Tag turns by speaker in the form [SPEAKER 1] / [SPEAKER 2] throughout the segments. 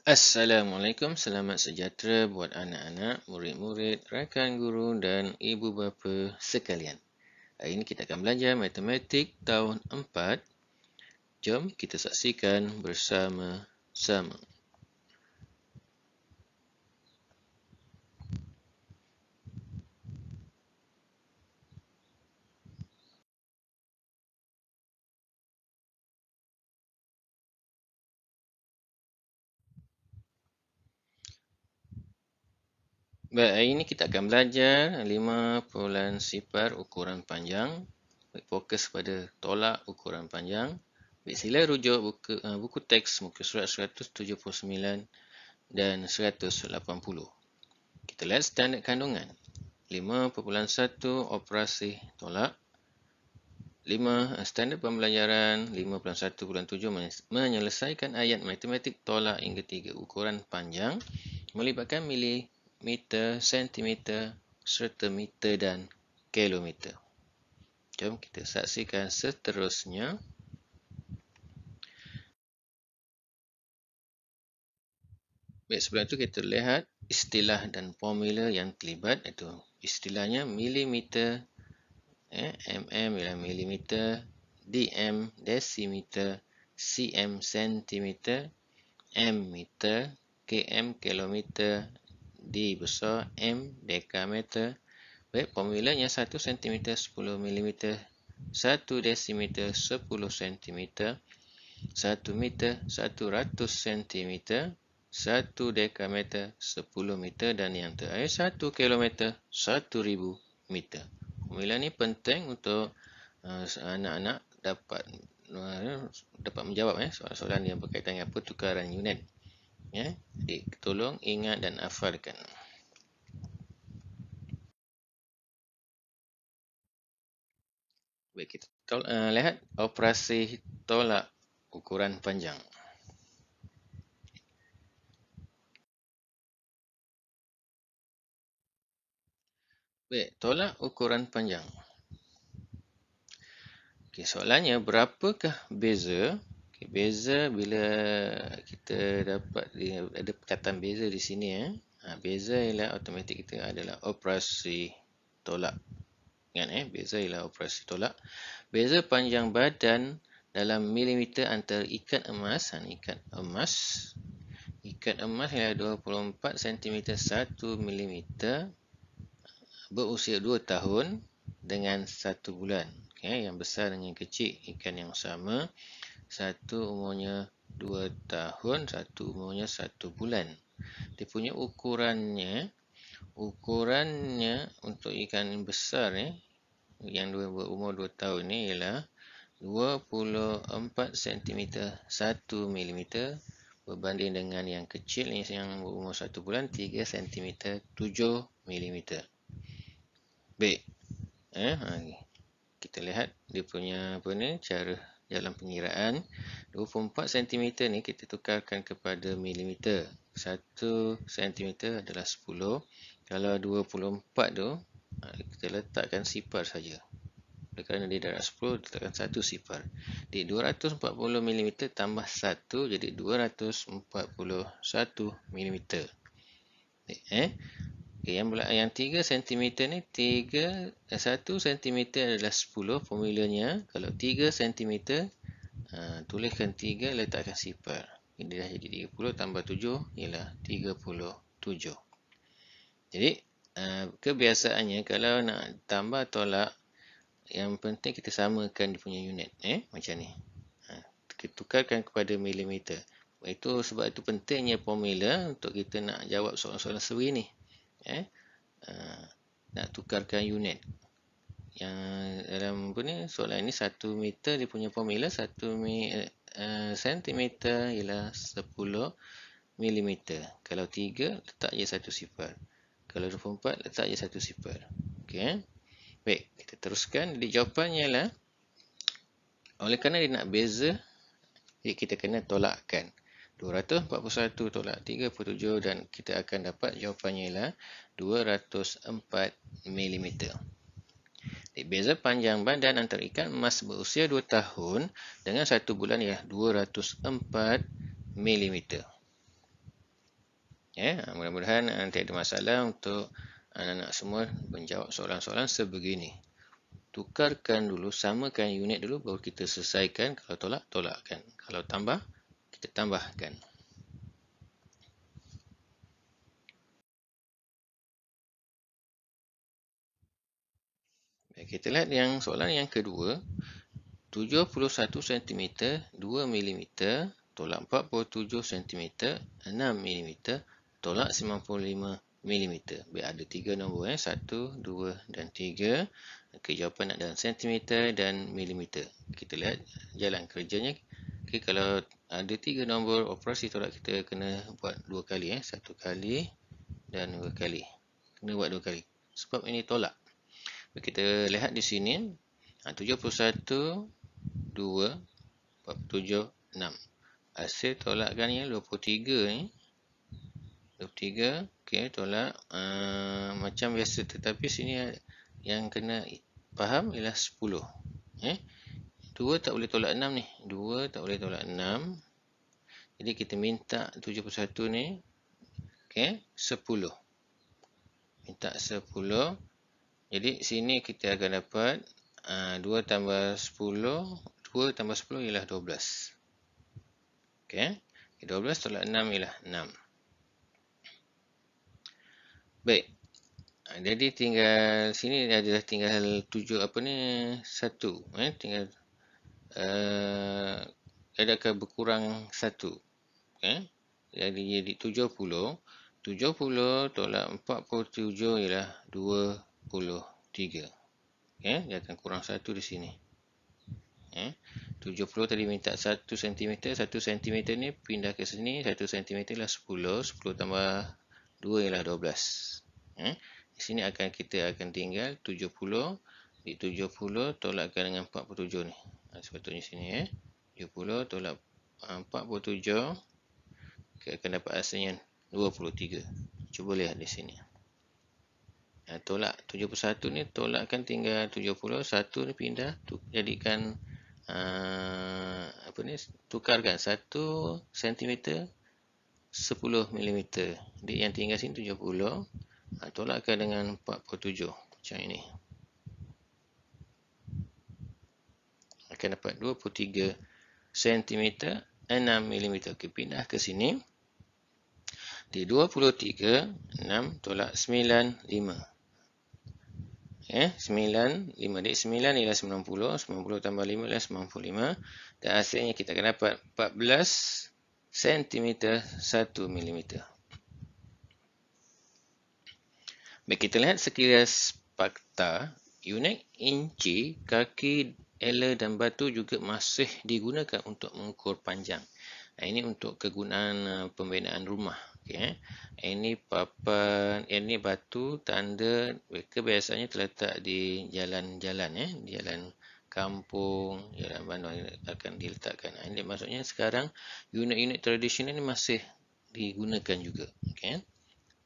[SPEAKER 1] Assalamualaikum, selamat sejahtera buat anak-anak, murid-murid, rakan guru dan ibu bapa sekalian. Hari ini kita akan belajar matematik tahun 4. Jom kita saksikan bersama-sama. Baik, hari ini kita akan belajar 5.0 ukuran panjang. Fokus pada tolak ukuran panjang. Sila rujuk buku teks muka surat 179 dan 180. Kita lihat standard kandungan. 5.1 operasi tolak. 5. Standard pembelajaran 5.1.7 menyelesaikan ayat matematik tolak hingga 3 ukuran panjang melibatkan milimeter, sentimeter, serta meter dan kilometer. Jom kita saksikan seterusnya. Baik, sebelum itu kita lihat istilah dan formula yang terlibat, iaitu istilahnya milimeter, mm ialah milimeter, dm desimeter, cm sentimeter, m meter, km kilometer, d besar, m dekameter. Baik, formulanya 1 cm 10 mm, 1 desimeter 10 cm, 1 meter 100 cm, 1 dekameter 10 meter dan yang terakhir 1 kilometer 1000 meter. Formula ni penting untuk anak-anak dapat menjawab soalan-soalan yang berkaitan dengan pertukaran unit. Jadi tolong ingat dan hafalkan. Baik, kita lihat operasi tolak ukuran panjang. Baik, tolak ukuran panjang. Okey, soalannya berapakah beza? Beza bila kita dapat ada perkataan beza di sini. Beza ialah automatik kita adalah operasi tolak. Ingat beza ialah operasi tolak. Beza panjang badan dalam milimeter antara ikat emas. Ikat emas ialah 24 cm 1 mm berusia 2 tahun dengan 1 bulan. Yang besar dengan kecil ikan yang sama. Satu umurnya 2 tahun, satu umurnya 1 bulan. Dia punya ukurannya untuk ikan besar yang berumur 2 tahun ni ialah 24 cm 1 mm berbanding dengan yang kecil yang berumur 1 bulan 3 cm 7 mm. Baik. Kita lihat dia punya cara dalam pengiraan. 24 cm ni kita tukarkan kepada milimeter. 1 cm adalah 10. Kalau 24 tu kita letakkan sifar saja. Kerana dia darab 10, letakkan 1 sifar. Jadi 240 mm tambah 1 jadi 241 mm. Yang 3 cm ni 1 cm adalah 10 formulanya. Kalau 3 cm tuliskan 3 letakkan sifar. Ini dah jadi 30 tambah 7 ialah 37. Jadi kebiasaannya kalau nak tambah tolak, yang penting kita samakan dia punya unit macam ni. Kita tukarkan kepada milimeter. Sebab itu pentingnya formula untuk kita nak jawab soalan-soalan seri ni. Nak tukarkan unit. Yang dalam soalan ni 1 meter dia punya formula 1 sentimeter ialah 10 milimeter. Kalau 3 letak je 1 sifar. Kalau 24 letak je 1 sifar. Okey. Baik, kita teruskan. Jadi jawapannya ialah oleh kerana dia nak beza, jadi kita kena tolakkan. 241 tolak 37 dan kita akan dapat jawapannya ialah 204 mm. Beza panjang badan antara ikan emas berusia 2 tahun dengan 1 bulan ialah 204 mm. Mudah-mudahan nanti ada masalah untuk anak-anak semua menjawab soalan-soalan sebegini. Tukarkan dulu, samakan unit dulu, baru kita selesaikan. Kalau tolak, tolakkan. Kalau tambah, kita tambahkan. Baik, kita lihat yang soalan yang kedua. 71 cm, 2 mm, tolak 47 cm, 6 mm, tolak 95 mm. Baik, ada 3 nombor. 1, 2 dan 3. Okay, jawapan nak dalam cm dan mm. Kita lihat jalan kerjanya. Okay, kalau ada 3 nombor operasi tolak, kita kena buat 2 kali. 1 kali dan 2 kali. Kena buat 2 kali. Sebab ini tolak. Kita lihat di sini. 71, 2, 47, 6. Hasil tolakkannya 23 ni. 23. Okey, tolak macam biasa. Tetapi sini yang kena faham ialah 10. 2 tak boleh tolak 6 ni. 2 tak boleh tolak 6. Jadi kita minta 71 ni. Okey, 10. Minta 10. Jadi sini kita akan dapat 2 tambah 10. 2 tambah 10 ialah 12. Okey. 12 tolak 6 ialah 6. Baik. Jadi tinggal sini adalah tinggal 7 1. Tinggal adakah berkurang 1. Jadi 70. 70 tolak 47 ialah 23. Dia akan kurang 1 di sini. 70 tadi minta 1 cm. 1 cm ni pindah ke sini. 1 cm ialah 10. 10 tambah 2 ialah 12. Di sini kita akan tinggal 70. Di 70 tolakkan dengan 47 ni. Sepatutnya sini. 70 tolak 47. Kita akan dapat hasilnya 23. Cuba lihat di sini. Tolak 71 ni tolakkan tinggal 70. 1 ni pindah. Jadikan tukarkan 1 cm 10 mm. Jadi yang tinggal sini 70. Tolakkan dengan 47 macam ini. Akan dapat 23 cm 6 mm. Okey, pindah ke sini. Di 23 6 tolak 95. 95. Jadi 9 ialah 90. 90 tambah 5 ialah 95. Dan hasilnya kita akan dapat 14 cm 1 mm. Baik, kita lihat sekilas fakta. Unit inci, kaki, ela dan batu juga masih digunakan untuk mengukur panjang. Ini untuk kegunaan pembinaan rumah. Ini papan, ini batu tanda mereka biasanya terletak di jalan-jalan, di jalan kampung, jalan bandar akan diletakkan. Ini maksudnya sekarang unit-unit tradisional ini masih digunakan juga.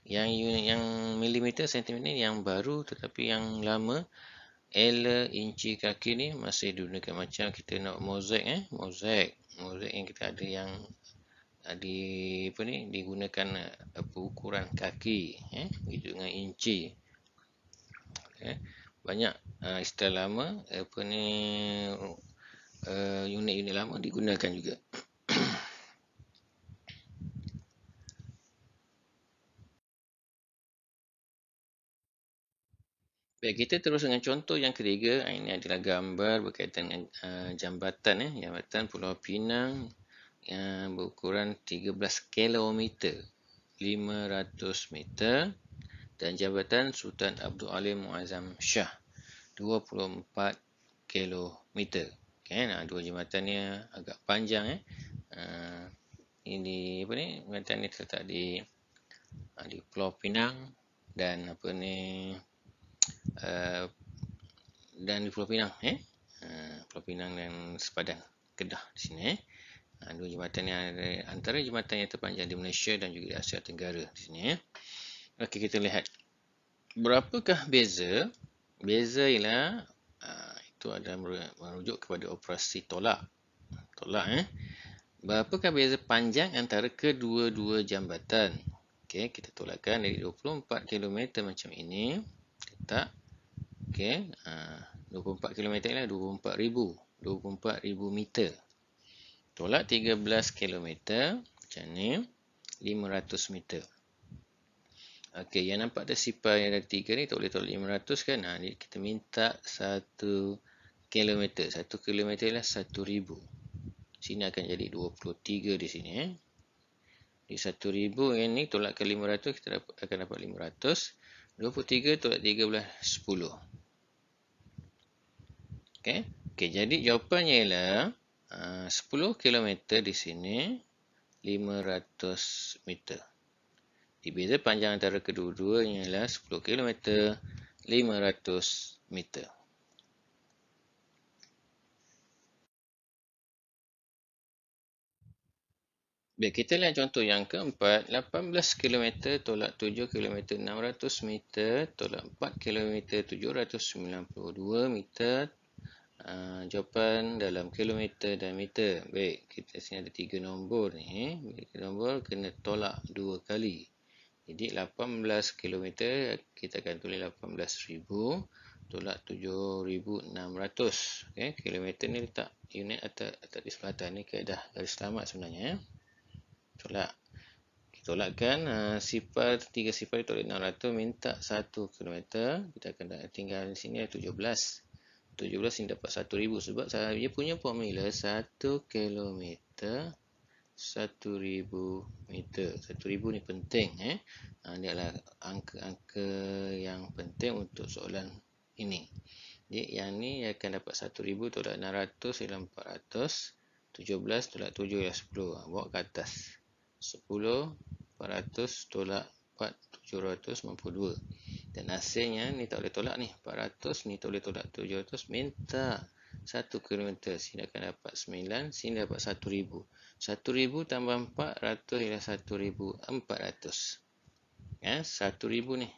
[SPEAKER 1] Yang unit yang milimeter, sentimeter ni yang baru, tetapi yang lama ela, inci, kaki ni masih digunakan. Macam kita nak mozaik, mozaik yang kita ada yang digunakan ukuran kaki, begitu dengan inci. Banyak istilah lama unit-unit lama digunakan juga. Baik, kita terus dengan contoh yang ketiga. Ini adalah gambar berkaitan dengan jambatan. Jambatan Pulau Pinang yang berukuran 13 km 500 meter. Dan jambatan Sultan Abdul Alim Muazzam Shah 24 km. Dua jambatan ni agak panjang. Ini jambatan ni terletak di Pulau Pinang dan dan di Pulau Pinang, Pulau Pinang dan Sepadan, Kedah di sini. Dua jambatan yang antara jambatan yang terpanjang di Malaysia dan juga di Asia Tenggara di sini. Okey, kita lihat berapakah beza. Beza ialah itu adalah merujuk kepada operasi tolak. Berapakah beza panjang antara kedua-dua jambatan? Okey, kita tolakkan dari 24 km macam ini. Letak. Okey, 24 km lah 24,000. 24,000 meter. Tolak 13 km macam ni. 500 meter. Okey, yang nampak desibel yang ada 3 ni tak boleh tolak 500 kan? Ni kita minta 1 km. 1 km lah 1,000. Sini akan jadi 23 di sini. Di 1,000 yang ni tolakkan 500, kita akan dapat 500. 23 tolak 3 belah 10. Okey. Okey, jadi jawapannya ialah 10 km di sini 500 meter. Beza panjang antara kedua-duanya ialah 10 km 500 meter. Baik, kita lihat contoh yang keempat. 18 km tolak 7 km 600 meter tolak 4 km 792 meter. Jawapan dalam kilometer dan meter. Baik, kita sini ada 3 nombor ni. 3 nombor kena tolak 2 kali. Jadi 18 km kita akan tulis 18,000 tolak 7,600. Okey, kilometer ni letak unit atas di sebelah atas ni kaedah garis selamat sebenarnya. Tolak. Kita tolakkan 3 sifar tolak 600 minta 1 km. Kita akan tinggal di sini 17. 17 ini dapat 1,000 sebab dia punya formula 1 km 1,000 meter. 1,000 ni penting. Ini adalah angka-angka yang penting untuk soalan ini. Jadi yang ni akan dapat 1,000 tolak 600 ialah 400. 17 tolak 7 ialah 10. Bawa ke atas. 10 400 tolak 4 792. Dan hasilnya ni tak boleh tolak ni. 400 ni tak boleh tolak 700. Minta 1 km. Sini akan dapat 9. Sini dapat 1,000. 1,000 tambah 400 ialah 1,400. 1,000 ni.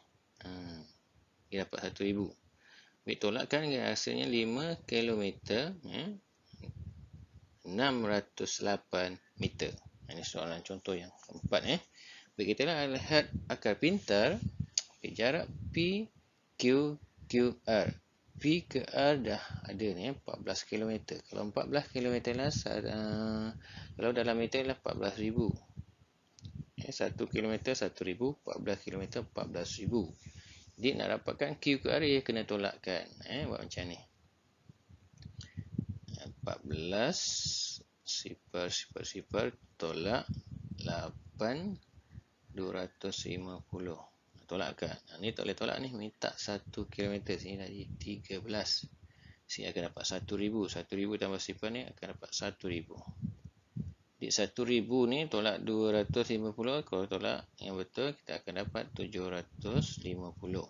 [SPEAKER 1] Dia dapat 1,000. Baik, tolakkan hasilnya 5 km 608 meter. Ini soalan contoh yang keempat. Baik, kita lihat akar pintar. Jarak P, Q, QR. P ke R dah ada ni 14 km. Kalau 14 km lah, kalau dalam meter lah 14,000. 1 km 1,000, 14 km 14,000. Jadi nak dapatkan Q ke R, dia kena tolakkan. Buat macam ni. 14 0 tolak 8 250. Tolakkan. Ni tak boleh tolak ni. Minta 1 km. Sini dah jadi 13. Sini akan dapat 1,000. 1,000 tambah 0 ni akan dapat 1,000. Di 1,000 ni tolak 250. Kalau tolak yang betul, kita akan dapat 750.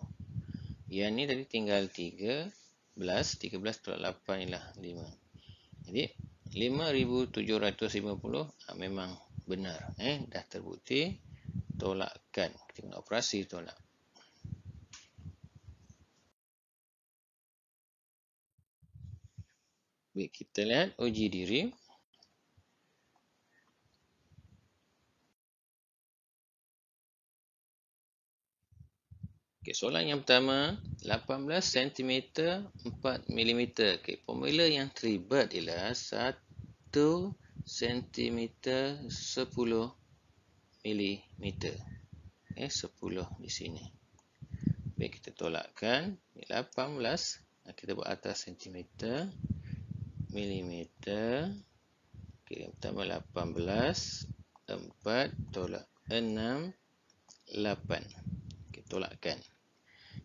[SPEAKER 1] Yang ni tadi tinggal 13. 13 tolak 8 ialah 5. Jadi 5,750 memang benar. Dah terbukti. Tolakkan. Kita guna operasi tolak. Baik, kita lihat uji diri. Okey, soalan yang pertama, 18 cm 4 mm. Okey, formula yang terlibat ialah 1 cm 10 mm. 10 di sini. Baik, kita tolakkan. 18, kita buat atas centimeter, milimeter. Okey, yang pertama 18, 4 tolak 6, 8. Okey, tolakkan.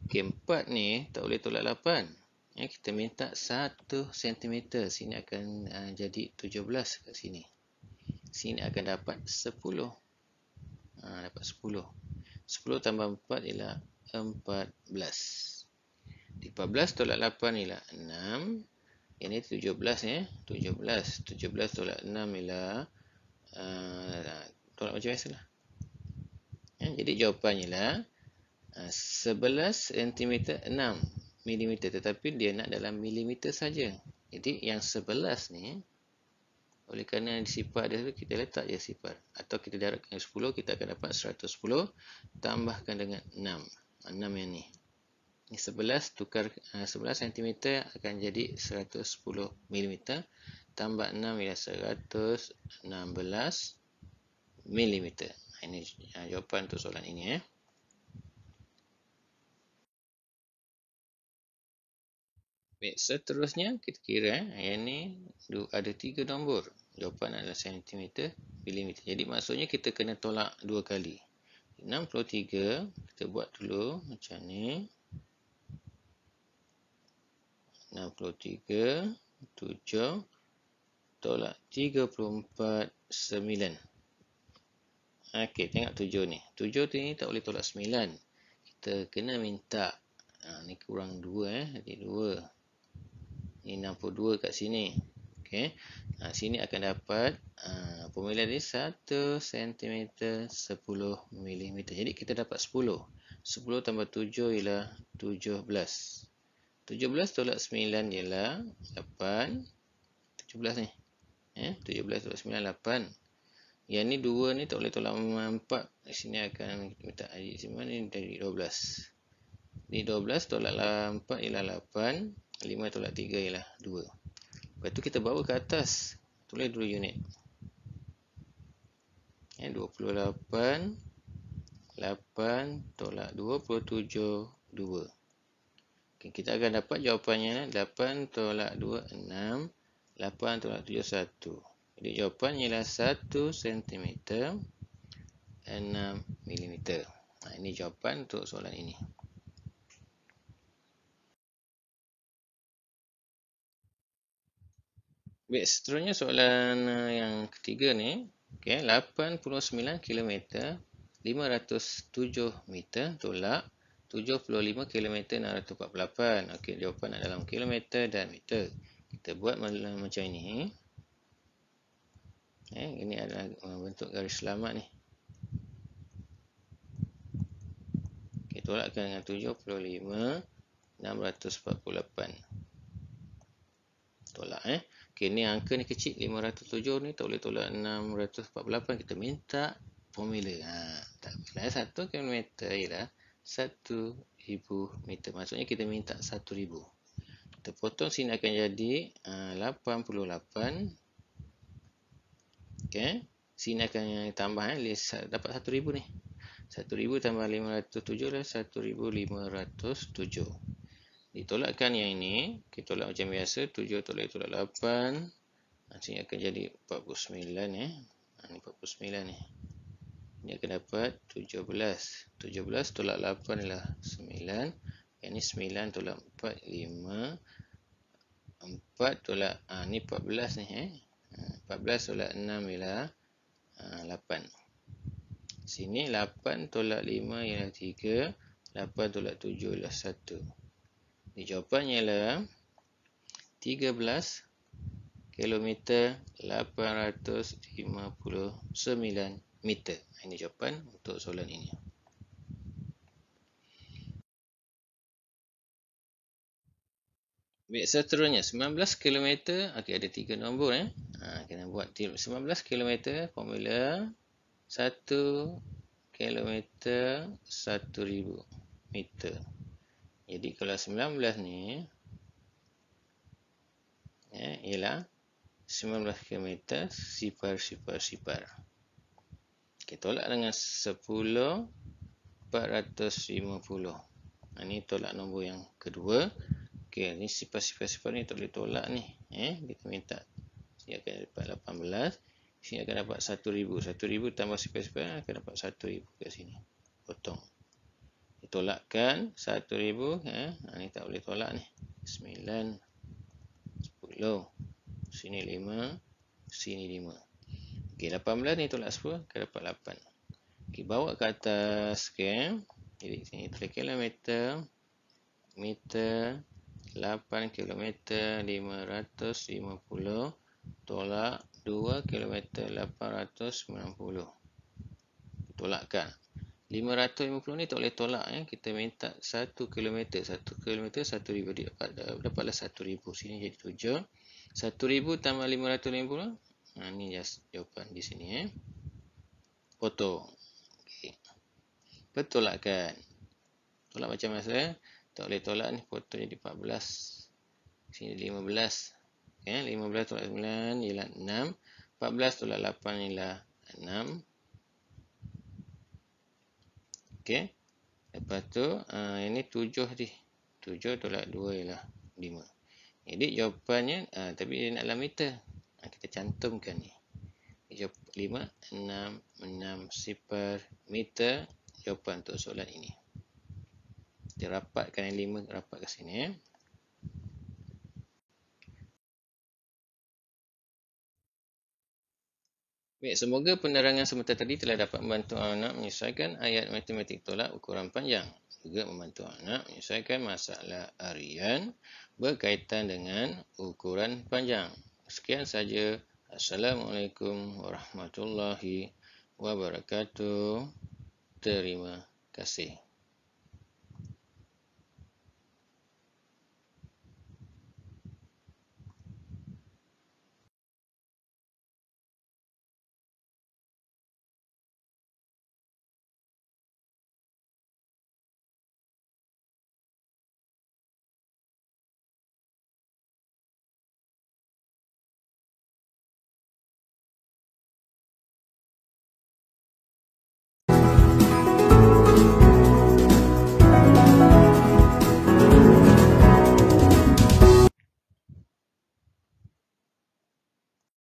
[SPEAKER 1] Okey, 4 ni tak boleh tolak 8. Kita minta 1 cm. Sini akan jadi 17 kat sini. Sini akan dapat 10. Dapat 10. 10 tambah 4 ialah 14. 14 tolak 8 ialah 6. Ini 17 ya. 17 tolak 6 ialah tolak macam biasalah. Jadi jawapannya ialah 11 cm 6 mm, tetapi dia nak dalam milimeter saja. Jadi yang 11 ni Oleh kerana sifar dia tu, kita letak je sifar. Atau kita darabkan 10, kita akan dapat 110. Tambahkan dengan 6. 6 yang ni. Ni 11 tukar 11 cm akan jadi 110 mm. Tambah 6 ialah 116 mm. Ini jawapan untuk soalan ini. Baik, seterusnya kita kira yang ni ada 3 nombor. Jawapan adalah cm, mm. Jadi maksudnya kita kena tolak 2 kali. 63 kita buat dulu macam ni. 63 7 tolak 34 9. Okey, tengok 7 ni. 7 tu ni tak boleh tolak 9. Kita kena minta ni kurang 2 jadi 2. Ni 62 kat sini. Okey. Sini akan dapat formula dia 1 cm 10 mm. Jadi kita dapat 10. 10 tambah 7 ialah 17. 17 tolak 9 ialah 8. 17 ni. 17 tolak 9 8. Yang ni 2 ni tak boleh tolak 4. Di sini akan minta adik simpan ni dari 12. Ni 12 tolak 4 ialah 8. 5 tolak 3 ialah 2. Lepas tu kita bawa ke atas. Tulis dulu unit. 28. 8 tolak 27 2. Okay, kita akan dapat jawapannya 8 tolak 2 6. 8 tolak 7 1. Jadi jawapannya ialah 1 cm 6 mm. Ini jawapan untuk soalan ini. Baik, seterusnya soalan yang ketiga ni. Okay, 89 km 507 meter tolak 75 km 648. Okey, jawapan adalah dalam kilometer dan meter. Kita buat macam ini. Ini adalah bentuk garis selamat ni. Okey, tolakkan dengan 75 648. Tolak Okey, ni angka ni kecil 507 ni tak boleh tolak 648. Kita minta formula. Tak apalah, 1 km ialah 1000 meter. Maksudnya kita minta 1000. Kita potong sini akan jadi 88. Okey. Sini akan tambah dapat 1000 ni. 1000 tambah 507 adalah 1507. Ditolakkan yang ini, kita tolak macam biasa, 7 tolak 8. Sini akan jadi 49 Ini 49 ni. Ini akan dapat 17. 17 tolak 8 adalah 9. Yang ni 9 tolak 4 5. 4 tolak ni 14 ni 14 tolak 6 ialah 8. Sini 8 tolak 5 ialah 3. 8 tolak 7 ialah 1. Jadi jawapannya ialah 13 km 859 meter. Ini jawapan untuk soalan ini. Baik, seterusnya 19 km. Okey, ada 3 nombor kena buat 19 km formula 1 km 1000 meter. Jadi kalau 19 ni ialah 19 km sifar. Kita tolak dengan 10 450. Ini tolak nombor yang kedua. Okey, ni sifar ni tak boleh tolak ni. Kita minta. Sini akan dapat 18. Sini akan dapat 1000. 1000 tambah sifar akan dapat 1000 kat sini. Potong. Ditolakkan 1000. Ni tak boleh tolak ni. 9 10. Sini 5. Sini 5. Okey, 18 ni tolak 10 akan dapat 8. Okey, bawa ke atas. Okey. Jadi sini kilometer meter 8 km 550 tolak 2 km 890. Tolakkan. 550 ni tak boleh tolak kita minta 1 km. 1 km 1000 dapatlah 1000. Sini jadi 7. 1000 tambah 550 Ini jawapan di sini. Foto. Okay. Betul lah kan? Tolak macam mana? Tak boleh tolak ni. Foto jadi 14. Sini 15. Okay, 15 tolak 9 ialah 6. 14 tolak 8 ialah 6. Okay. Lepas tu, ini 7 ni. 7 tolak 2 ialah 5. Jadi jawapannya, tapi dia nak dalam meter. Kita cantumkan ni. 5, 6, 6, 0 meter. Jawapan untuk soalan ini. Kita rapatkan yang 5, rapat ke sini. Baik, semoga penerangan sebentar tadi telah dapat membantu anak menyelesaikan ayat matematik tolak ukuran panjang. Juga membantu anak menyelesaikan masalah harian berkaitan dengan ukuran panjang. Sekian saja. Assalamualaikum warahmatullahi wabarakatuh. Terima kasih.